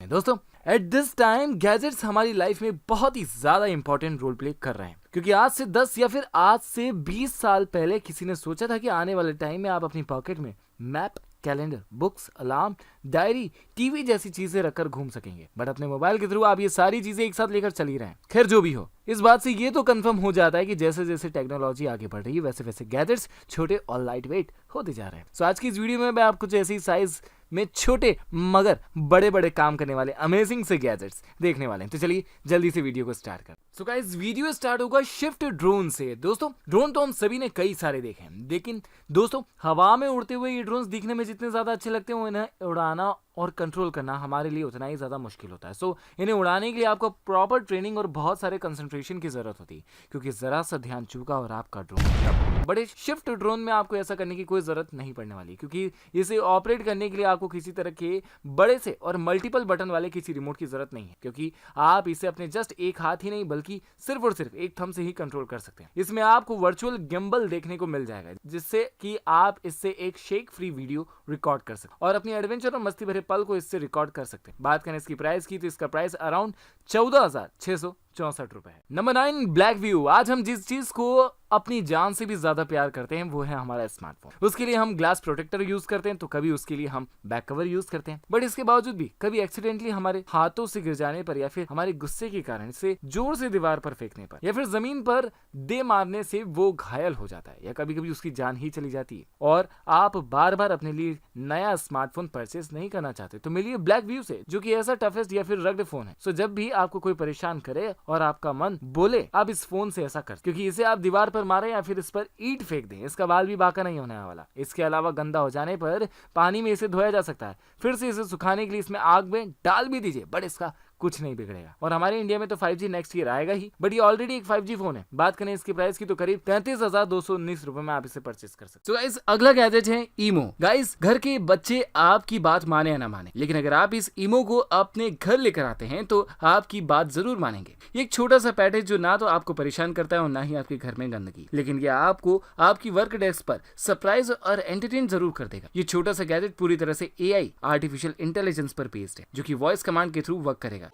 दोस्तों at this time gadgets हमारी life में बहुत ही ज्यादा इंपॉर्टेंट रोल प्ले कर रहे हैं, क्योंकि आज से 10 या फिर आज से 20 साल पहले किसी ने सोचा था कि आने वाले टाइम में आप अपनी पॉकेट में map, calendar, books, alarm, diary, TV जैसी चीजें रखकर घूम सकेंगे। बट अपने मोबाइल के थ्रू आप ये सारी चीजें एक साथ लेकर चल ही रहे हैं। खैर जो भी हो, इस बात से ये तो कंफर्म हो जाता है कि जैसे जैसे टेक्नोलॉजी आगे बढ़ रही है वैसे वैसे गैजेट्स छोटे और लाइट वेट होते जा रहे हैं। सो आज की इस वीडियो में मैं आपको ऐसी साइज में छोटे मगर बड़े बड़े काम करने वाले अमेजिंग से गैजेट्स देखने वाले हैं। तो चलिए जल्दी से वीडियो को स्टार्ट कर। सो गाइस वीडियो स्टार्ट होगा शिफ्ट ड्रोन से। दोस्तों ड्रोन तो हम सभी ने कई सारे देखे हैं, लेकिन दोस्तों हवा में उड़ते हुए ये ड्रोन्स दिखने में जितने ज्यादा अच्छे लगते हैं इन्हें उड़ाना और कंट्रोल करना हमारे लिए उतना ही ज्यादा मुश्किल होता है। सो इन्हें उड़ाने के लिए आपको प्रॉपर ट्रेनिंग और बहुत सारे कंसंट्रेशन की जरूरत होती है, क्योंकि जरा सा ध्यान चूका और आपका ड्रोन। बड़े शिफ्ट ड्रोन में आपको ऐसा करने की कोई जरूरत नहीं पड़ने वाली, क्योंकि इसे ऑपरेट करने के लिए आपको किसी तरह के बड़े से और मल्टीपल बटन वाले किसी रिमोट की जरूरत नहीं है, क्योंकि आप इसे अपने जस्ट एक हाथ ही नहीं बल्कि सिर्फ और सिर्फ एक थंब से ही कंट्रोल कर सकते हैं। इसमें आपको वर्चुअल गिम्बल देखने को मिल जाएगा, जिससे कि आप इससे एक शेक फ्री वीडियो रिकॉर्ड कर सकते हैं और अपनी एडवेंचर और मस्ती भरे पल को इससे रिकॉर्ड कर सकते हैं। बात करें इसकी प्राइस की तो इसका प्राइस अराउंड 14,664 रुपए है। Number 9 black view. आज हम जिस चीज को अपनी जान से भी ज्यादा प्यार करते हैं वो है हमारा स्मार्टफोन। उसके लिए हम ग्लास प्रोटेक्टर यूज करते हैं तो कभी उसके लिए हम बैक कवर यूज करते हैं, बट इसके बावजूद भी कभी एक्सीडेंटली हमारे हाथों से गिर जाने पर या फिर हमारे गुस्से के कारण से जोर से दीवार पर फेंकने पर या फिर जमीन पर दे मारने से वो घायल हो जाता है या कभी कभी उसकी जान ही चली जाती है और आप बार बार अपने लिए नया स्मार्टफोन परचेस नहीं करना चाहते, तो मिलिए ब्लैक व्यू से, जो कि ऐसा टफेस्ट या फिर रग्ड फोन है। सो जब भी आपको कोई परेशान करे और आपका मन बोले आप इस फोन से ऐसा कर, क्योंकि इसे आप दीवार पर मारे या फिर इस पर ईंट फेंक दें, इसका बाल भी बाका नहीं होने वाला। इसके अलावा गंदा हो जाने पर पानी में इसे धोया जा सकता है, फिर से इसे सुखाने के लिए इसमें आग में डाल भी दीजिए, बट इसका कुछ नहीं बिगड़ेगा। और हमारे इंडिया में तो 5G नेक्स्ट ईयर आएगा ही, बट ये ऑलरेडी एक 5G फोन है। बात करें इसकी प्राइस की तो करीब 33,219 रुपए में आप इसे परचेस कर सकते हो। गाइस अगला गैजेट है ईमो। गाइस घर के बच्चे आपकी बात माने या ना माने, लेकिन अगर आप इस ईमो को अपने घर लेकर आते हैं तो आपकी बात जरूर मानेंगे। ये एक छोटा सा पैड है जो ना तो आपको परेशान करता है और ना ही आपके घर में गंदगी, लेकिन ये आपको आपकी वर्क डेस्क पर सरप्राइज और एंटरटेन जरूर कर देगा। ये छोटा सा गैजेट पूरी तरह से AI आर्टिफिशियल इंटेलिजेंस पर बेस्ड है, जो कि वॉइस कमांड के थ्रू वर्क करेगा।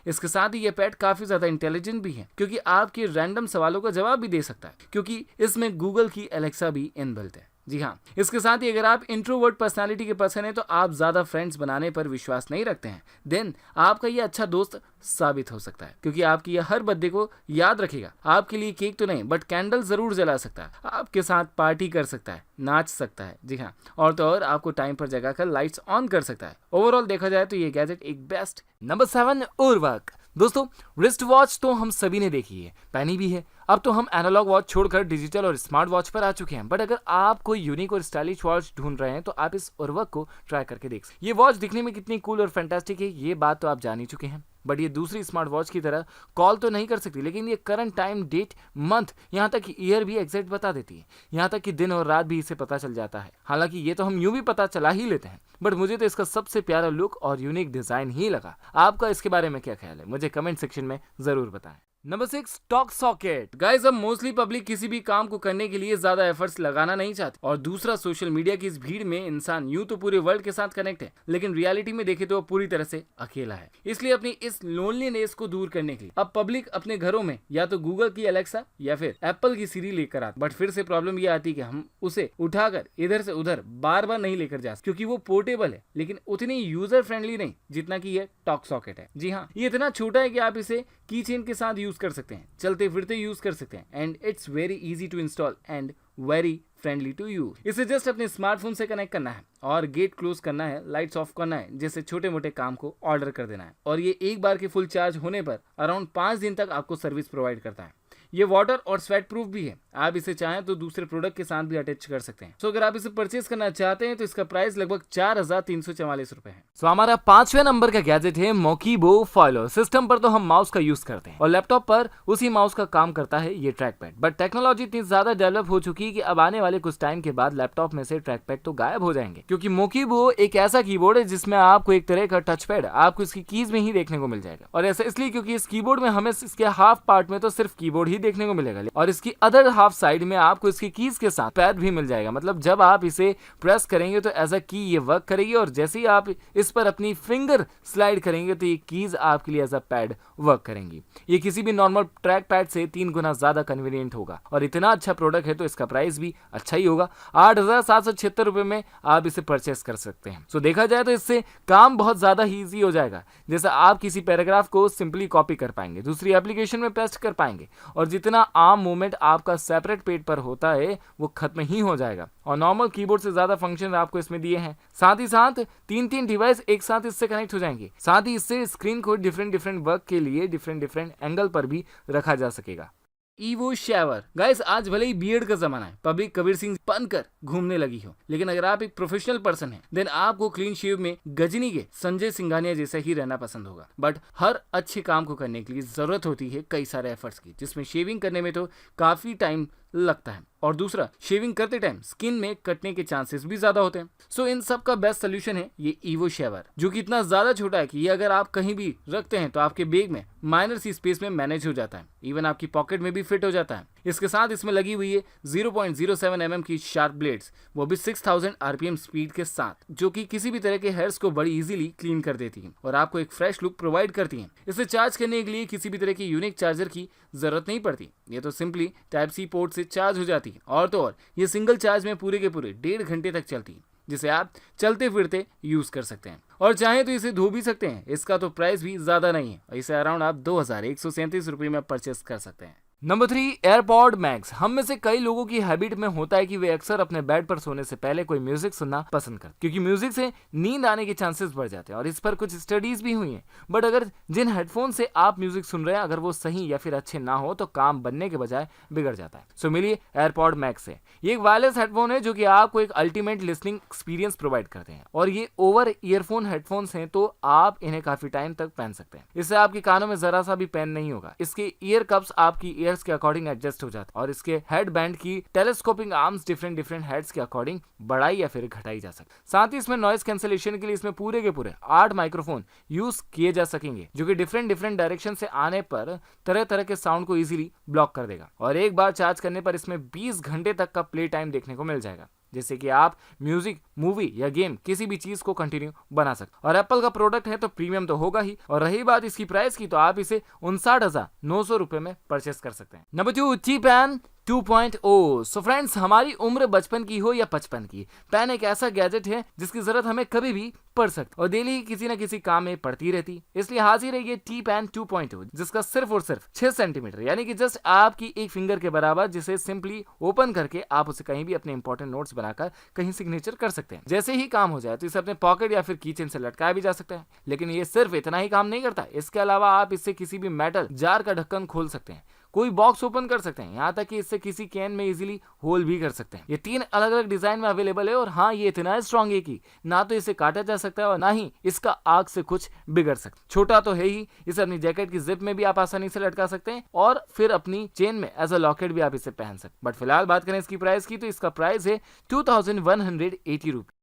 इसके साथ ही ये पैड काफी ज्यादा इंटेलिजेंट भी है, क्योंकि आपके रैंडम सवालों का जवाब भी दे सकता है, क्योंकि इसमें गूगल की एलेक्सा भी इनबिल्ट है। जी हाँ, इसके साथ ही अगर आप इंट्रोवर्ट पर्सनालिटी के पर्सन हैं तो आप ज्यादा फ्रेंड्स बनाने पर विश्वास नहीं रखते हैं, देन आपका ये अच्छा दोस्त साबित हो सकता है, क्योंकि आपकी ये हर बर्थडे को याद रखेगा। आपके लिए केक तो नहीं बट कैंडल जरूर जला सकता है, आपके साथ पार्टी कर सकता है, नाच सकता है। जी हाँ, और तो और आपको टाइम पर जगाकर लाइट्स ऑन कर सकता है। ओवरऑल देखा जाए तो ये गैजेट एक बेस्ट। नंबर 7 उर्वक। दोस्तों रिस्ट वॉच तो हम सभी ने देखी है, पहनी भी है। अब तो हम एनालॉग वॉच छोड़कर डिजिटल और स्मार्ट वॉच पर आ चुके हैं, बट अगर आप कोई यूनिक और स्टाइलिश वॉच ढूंढ रहे हैं तो आप इस उर्वक को ट्राई करके देख सकते हैं। ये वॉच दिखने में कितनी कूल और फैंटास्टिक है ये बात तो आप जान ही चुके हैं, बट ये दूसरी स्मार्ट वॉच की तरह कॉल तो नहीं कर सकती, लेकिन ये करंट टाइम, डेट, मंथ, यहाँ तक कि ईयर भी एग्जैक्ट बता देती है। यहाँ तक कि दिन और रात भी इसे पता चल जाता है। हालांकि ये तो हम यूं भी पता चला ही लेते हैं, बट मुझे तो इसका सबसे प्यारा लुक और यूनिक डिजाइन ही लगा। आपका इसके बारे में क्या ख्याल है मुझे कमेंट सेक्शन में जरूर बताएं। Number 6 talk socket. गाइस अब मोस्टली पब्लिक किसी भी काम को करने के लिए ज्यादा एफर्ट्स लगाना नहीं चाहती, और दूसरा सोशल मीडिया की इस भीड़ में इंसान यूं तो पूरे वर्ल्ड के साथ कनेक्ट है, लेकिन रियलिटी में देखे तो पूरी तरह से अकेला है। इसलिए अपनी इस लोनलीनेस को दूर करने के लिए अब पब्लिक अपने घरों में या तो गूगल की एलेक्सा या फिर एप्पल की सीरी लेकर आती, बट फिर से प्रॉब्लम ये आती कि हम उसे उठाकर इधर से उधर बार बार नहीं लेकर जा सकते, क्योंकि वो पोर्टेबल है लेकिन उतनी यूजर फ्रेंडली नहीं जितना कि ये टॉक सॉकेट है। जी हाँ, ये इतना छोटा है कि आप इसे की चेन के साथ यूज कर सकते हैं, चलते फिरते यूज कर सकते हैं, and it's very easy to install and very friendly to use. इसे जस्ट अपने स्मार्टफोन से कनेक्ट करना है और गेट क्लोज करना है, लाइट्स ऑफ करना है, जैसे छोटे मोटे काम को ऑर्डर कर देना है, और ये एक बार के फुल चार्ज होने पर अराउंड 5 दिन तक आपको सर्विस प्रोवाइड करता है। ये वाटर और स्वेट प्रूफ भी है, आप इसे चाहें तो दूसरे प्रोडक्ट के साथ भी अटैच कर सकते हैं। सो अगर आप इसे परचेज करना चाहते हैं तो इसका प्राइस लगभग 4,344 रुपए है। सो हमारा 5वें नंबर का गैजेट है मोकीबो फॉलो। सिस्टम पर तो हम माउस का यूज करते हैं और लैपटॉप पर उसी माउस का काम करता है ये ट्रैक पैड, बट टेक्नोलॉजी इतनी ज्यादा डेवलप हो चुकी है कि अब आने वाले कुछ टाइम के बाद लैपटॉप में से ट्रैक पैड तो गायब हो जाएंगे, क्योंकि मोकीबो एक ऐसा कीबोर्ड है जिसमें आपको एक तरह का टच पैड आपको इसकी कीज में ही देखने को मिल जाएगा। और ऐसा इसलिए क्योंकि इस कीबोर्ड में हमें इसके हाफ पार्ट में तो सिर्फ कीबोर्ड ही भी देखने को मिलेगा, और इसकी अदर हाफ साइड में आपको इसकी कीज के साथ पैड भी मिल जाएगा। मतलब जब आप इसे प्रेस करेंगे तो एज अ की ये वर्क करेगी, और जैसे ही आप इस पर अपनी फिंगर स्लाइड करेंगे तो ये कीज आपके लिए एज अ पैड वर्क करेंगी। ये किसी भी नॉर्मल ट्रैक पैड से 3 गुना ज्यादा कन्वीनियंट होगा, और इतना अच्छा प्रोडक्ट है तो इसका प्राइस भी अच्छा ही होगा। 8,776 रुपए में आप इसे परचेस कर सकते हैं। सो देखा जाए तो इससे काम बहुत ज्यादा ही ईजी हो जाएगा। जैसा आप किसी पैराग्राफ को सिंपली कॉपी कर पाएंगे, दूसरी एप्लीकेशन में पेस्ट कर पाएंगे, और जितना आम मूवमेंट आपका सेपरेट पेज पर होता है वो खत्म ही हो जाएगा, और नॉर्मल कीबोर्ड से ज्यादा फंक्शन आपको इसमें दिए हैं। साथ ही साथ 3 डिवाइस एक साथ इससे कनेक्ट हो जाएंगे। साथ ही इससे स्क्रीन को डिफरेंट वर्क के लिए डिफरेंट एंगल पर भी रखा जा सकेगा। ईवो शावर गाइस, आज भले ही बीएड का जमाना है, पब्लिक कबीर सिंह बनकर घूमने लगी हो, लेकिन अगर आप एक प्रोफेशनल पर्सन हैं देन आपको क्लीन शेव में गजनी के संजय सिंघानिया जैसा ही रहना पसंद होगा। बट हर अच्छे काम को करने के लिए जरूरत होती है कई सारे एफर्ट्स की, जिसमें शेविंग करने में तो काफी टाइम लगता है, और दूसरा शेविंग करते टाइम स्किन में कटने के चांसेस भी ज्यादा होते हैं। सो इन सब का बेस्ट सोल्यूशन है ये ईवो शावर, जो कि इतना ज्यादा छोटा है कि ये अगर आप कहीं भी रखते हैं तो आपके बैग में माइनर सी स्पेस में मैनेज हो जाता है, इवन आपकी पॉकेट में भी फिट हो जाता है। इसके साथ इसमें लगी हुई है 0.07 mm की शार्प ब्लेड्स, वो भी 6000 RPM स्पीड के साथ, जो कि किसी भी तरह के हेयर्स को बड़ी इजीली क्लीन कर देती है और आपको एक फ्रेश लुक प्रोवाइड करती है। इसे चार्ज करने के लिए किसी भी तरह की यूनिक चार्जर की जरूरत नहीं पड़ती, ये तो सिंपली टाइप सी पोर्ट से चार्ज हो जाती है, और तो और ये सिंगल चार्ज में पूरे के पूरे 1.5 घंटे तक चलती है, जिसे आप चलते फिरते यूज कर सकते हैं, और चाहे तो इसे धो भी सकते हैं। इसका तो प्राइस भी ज्यादा नहीं है, इसे अराउंड आप 2137 रुपये में परचेस कर सकते हैं। Number 3, AirPod max. हम में से कई लोगों की हैबिट में होता है कि वे अक्सर अपने बेड पर सोने से पहले कोई म्यूजिक सुनना पसंद करते, क्योंकि म्यूजिक से नींद आने के चांसेस बढ़ जाते हैं, और इस पर कुछ स्टडीज भी हुई हैं। बट अगर जिन हेडफोन से आप म्यूजिक सुन रहे हैं अगर वो सही या फिर अच्छे ना हो तो काम बनने के बजाय बिगड़ जाता है। सो मिलिए एयरपॉड मैक्स से। ये एक वायरलेस हेडफोन है जो कि आपको एक अल्टीमेट लिसनिंग एक्सपीरियंस प्रोवाइड करते हैं, और ये ओवर ईयरफोन हेडफोन्स हैं तो आप इन्हें काफी टाइम तक पहन सकते हैं। इससे आपके कानों में जरा सा भी पेन नहीं होगा। इसके ईयर कप्स आपकी ईयर्स के अकॉर्डिंग एडजस्ट हो जाता है, और इसके हेड बैंड की टेलीस्कोपिंग आर्म्स डिफरेंट हेड्स के अकॉर्डिंग बढ़ाई या फिर घटाई जा सकती है। साथ ही इसमें नॉइस कैंसलेशन के लिए इसमें पूरे के पूरे 8 माइक्रोफोन यूज किए जा सकेंगे, जो कि डिफरेंट डायरेक्शन से आने पर तरह तरह के साउंड को इजीली ब्लॉक कर देगा, और एक बार चार्ज करने पर इसमें 20 घंटे तक का प्ले टाइम देखने को मिल जाएगा, जैसे कि आप म्यूजिक, मूवी या गेम किसी भी चीज को कंटिन्यू बना सकते। और एप्पल का प्रोडक्ट है तो प्रीमियम तो होगा ही, और रही बात इसकी प्राइस की तो आप इसे 59,900 रुपए में परचेस कर सकते हैं। Number 2, T-pen 2.0। सो फ्रेंड्स, हमारी उम्र बचपन की हो या 55 की, पेन एक ऐसा गैजेट है जिसकी जरूरत हमें कभी भी पड़ सकती और डेली किसी न किसी काम में पड़ती रहती। इसलिए हाजिर है ये टी-पेन 2.0, जिसका सिर्फ और सिर्फ 6 सेंटीमीटर यानी कि जस्ट आपकी एक फिंगर के बराबर, जिसे सिंपली ओपन करके आप उसे कहीं भी अपने इंपॉर्टेंट नोट्स बनाकर कहीं सिग्नेचर कर सकते हैं। जैसे ही काम हो जाए तो इसे अपने पॉकेट या फिर कीचेन से लटकाया भी जा सकता है। लेकिन ये सिर्फ इतना ही काम नहीं करता, इसके अलावा आप इससे किसी भी मेटल जार का ढक्कन खोल सकते हैं, कोई बॉक्स ओपन कर सकते हैं, यहाँ तक कि इससे किसी कैन में इजीली होल भी कर सकते हैं। ये 3 अलग अलग डिजाइन में अवेलेबल है, और हाँ, ये इतना स्ट्रॉन्ग है कि ना तो इसे काटा जा सकता है और ना ही इसका आग से कुछ बिगड़ सकता है। छोटा तो है ही, इसे अपनी जैकेट की जिप में भी आप आसानी से लटका सकते हैं, और फिर अपनी चेन में एज अ लॉकेट भी आप इसे पहन सकते हैं। बट फिलहाल बात करें इसकी प्राइस की, तो इसका प्राइस है 2180 रुपये।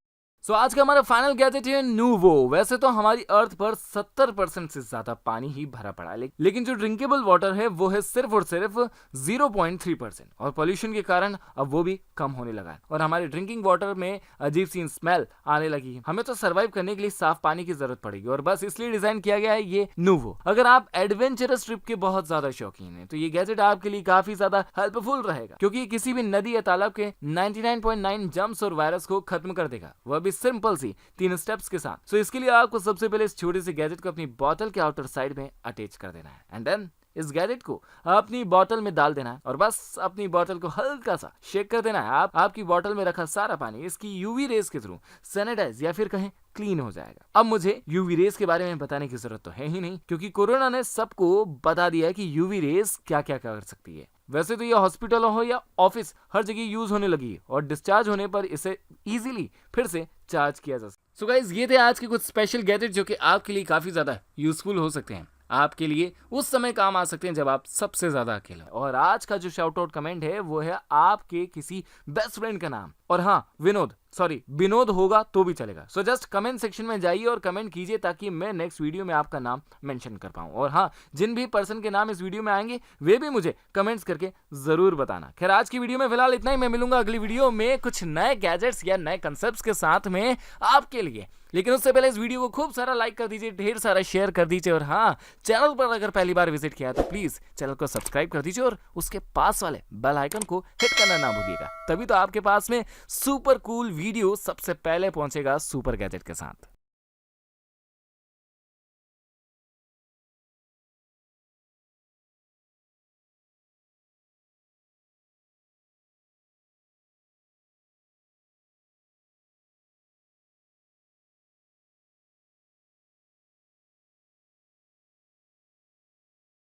सो आज का हमारा फाइनल गैजेट है नूवो। वैसे तो हमारी अर्थ पर 70% से ज्यादा पानी ही भरा पड़ा है, लेकिन जो ड्रिंकेबल वाटर है वो है सिर्फ और सिर्फ 0.3%, और पॉल्यूशन के कारण अब वो भी कम होने लगा है, और हमारे ड्रिंकिंग वाटर में अजीब सी स्मेल आने लगी है। हमें तो सर्वाइव करने के लिए साफ पानी की जरूरत पड़ेगी, और बस इसलिए डिजाइन किया गया है ये नूवो। अगर आप एडवेंचरस ट्रिप के बहुत ज्यादा शौकीन है तो ये गैजेट आपके लिए काफी ज्यादा हेल्पफुल रहेगा, क्योंकि ये किसी भी नदी या तालाब के 99.9 जर्म्स और वायरस को खत्म कर देगा, वह भी सिंपल सी 3 स्टेप्स के साथ। सो इसके लिए आपको सबसे पहले इस छोटे से गैजेट को अपनी बोतल के आउटर साइड में अटैच कर देना है, एंड देन इस गैजेट को अपनी बोतल में डाल देना है, और बस अपनी बोतल को हल्का सा शेक कर देना है। आपकी बोतल में रखा सारा पानी इसकी यूवी रेस के थ्रू सैनिटाइज या फिर कहें क्लीन हो जाएगा। अब मुझे यूवी रेस के बारे में बताने की जरूरत तो है ही नहीं, क्योंकि कोरोना ने सबको बता दिया है कि यूवी रेस क्या क्या कर सकती है। वैसे तो ये हॉस्पिटल हो या ऑफिस हर जगह यूज होने लगी है, और डिस्चार्ज होने पर इसे इजीली फिर से चार्ज किया जा सकता है। सो गाइस, ये थे आज के कुछ स्पेशल गैजेट जो कि आपके लिए काफी ज्यादा यूजफुल हो सकते हैं। आपके लिए उस समय काम आ सकते हैं जब आप सबसे ज्यादा अकेले हैं। और आज का जो शाउट आउट कमेंट है वो है आपके किसी बेस्ट फ्रेंड का नाम, और हाँ विनोद होगा तो भी चलेगा। सो जस्ट कमेंट सेक्शन में जाइए और कमेंट कीजिए ताकि मैं नेक्स्ट वीडियो में आपका नाम मेंशन कर पाऊं। और हाँ, जिन भी पर्सन के नाम इस वीडियो में आएंगे वे भी मुझे कमेंट्स करके जरूर बताना। खैर आज की वीडियो में फिलहाल इतना ही। मैं मिलूंगा अगली वीडियो में कुछ नए गैजेट्स या नए कंसेप्ट्स के साथ में आपके लिए। लेकिन उससे पहले इस वीडियो को खूब सारा लाइक कर दीजिए, ढेर सारा शेयर कर दीजिए, और हाँ, चैनल पर अगर पहली बार विजिट किया तो प्लीज चैनल को सब्सक्राइब कर दीजिए और उसके पास वाले बेल आइकन को हिट करना ना भूलिएगा। तभी तो आपके पास में सुपर कूल वीडियो सबसे पहले पहुंचेगा सुपर गैजेट के साथ।